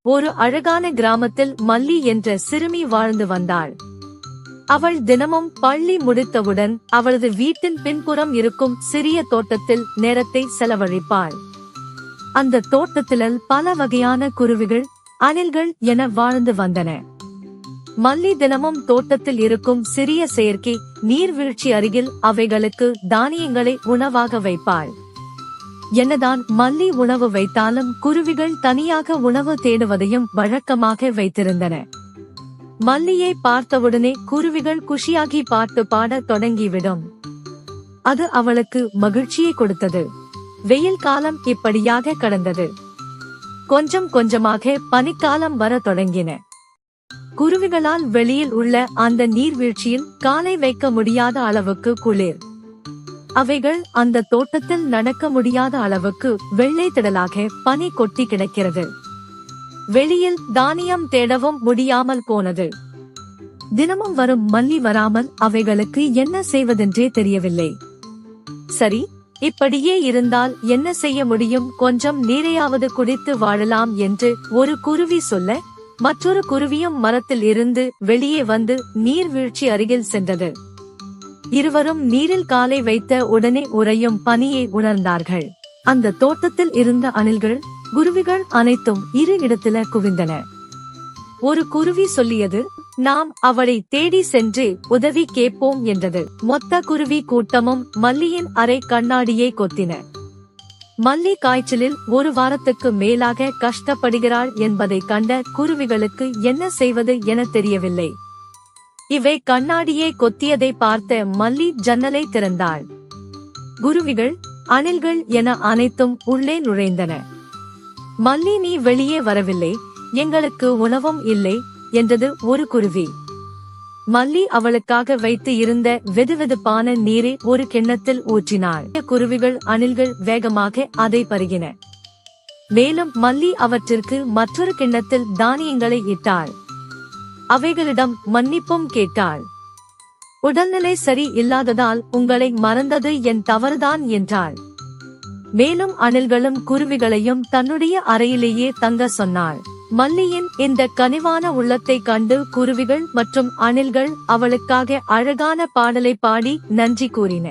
ஒரு அழகான கிராமத்தில் மல்லி என்ற சிறுமி வாழ்ந்து வந்தாள். அவள் தினமும் பள்ளி முடித்தவுடன் அவளது வீட்டின் பின்புறம் இருக்கும் சிறிய தோட்டத்தில் நேரத்தை செலவழிப்பாள். அந்த தோட்டத்தில் பல வகையான குருவிகள், அணில்கள் என வாழ்ந்து வந்தன. மல்லி தினமும் தோட்டத்தில் இருக்கும் சிறிய செயற்கை நீர்வீழ்ச்சி அருகில் அவைகளுக்கு தானியங்களை உணவாக வைப்பாள். என்னதான் மல்லி உணவு வைத்தாலும் குருவிகள் தனியாக உணவு தேடுவதையும் வழக்கமாக வைத்திருந்தன. மல்லியை பார்த்தவுடனே குருவிகள் குஷியாகி பாட்டு பாடத் தொடங்கிவிடும். அது அவளுக்கு மகிழ்ச்சியை கொடுத்தது. வெயில் காலம் இப்படியாக கடந்தது. கொஞ்சம் கொஞ்சமாக பனிக்காலம் வர தொடங்கின. குருவிகளால் வெளியில் உள்ள அந்த நீர்வீழ்ச்சியில் காலை வைக்க முடியாத அளவுக்கு குளிர். அவைகள் அந்த தோட்டத்தில் நடக்க முடியாத அளவுக்கு வெள்ளை திடலாக பனி கொட்டி கிடக்கிறது. வெளியில் தானியம் தேடவும் முடியாமல் போனது. தினமும் வரும் மல்லி வராமல் அவைகளுக்கு என்ன செய்வதென்றே தெரியவில்லை. சரி, இப்படியே இருந்தால் என்ன செய்ய முடியும், கொஞ்சம் நீரையாவது குடித்து வாழலாம் என்று ஒரு குருவி சொல்ல, மற்றொரு குருவியும் மரத்தில் இருந்து வெளியே வந்து நீர்வீழ்ச்சி அருகில் சென்றது. இருவரும் நீரில் காலை வைத்த உடனே உறையும் பனியை உணர்ந்தார்கள். அந்த தோட்டத்தில் இருந்த அணில்கள், குருவிகள் அனைத்தும் இரு இடத்தில குவிந்தன. ஒரு குருவி சொல்லியது, நாம் அவளை தேடி சென்று உதவி கேட்போம் என்றது. மொத்த குருவி கூட்டமும் மல்லியின் அரை கண்ணாடியை கொத்தின. மல்லி காய்ச்சலில் ஒரு வாரத்துக்கு மேலாக கஷ்டப்படுகிறாள் என்பதை கண்ட குருவிகளுக்கு என்ன செய்வது என தெரியவில்லை. இவை கண்ணாடியை கொத்தியதை பார்த்த மல்லி ஜன்னலை திறந்தாள். குருவிகள், அணில்கள் என அனைத்தும் உள்ளே நுழைந்தன. மல்லி, நீ வெளியே வரவில்லை, எங்களுக்கு உணவும் இல்லை என்றது ஒரு குருவி. மல்லி அவளுக்காக வைத்து இருந்த வெதுவெதுப்பான நீரை ஒரு கிண்ணத்தில் ஊற்றினாள். குருவிகள், அணில்கள் வேகமாக அதை பருகின. மேலும் மல்லி அவற்றிற்கு மற்றொரு கிண்ணத்தில் தானியங்களை இட்டாள். அவைகளிடம் மன்னிப்பும் கேட்டாள். உடல்நிலை சரி இல்லாததால் உங்களை மறந்தது என் தவறுதான் என்றாள். மேலும் அணில்களும் குருவிகளையும் தன்னுடைய அறையிலேயே தங்க சொன்னாள். மல்லியின் இந்த கனிவான உள்ளத்தை கண்டு குருவிகள் மற்றும் அணில்கள் அவளுக்காக அழகான பாடலை பாடி நன்றி கூறின.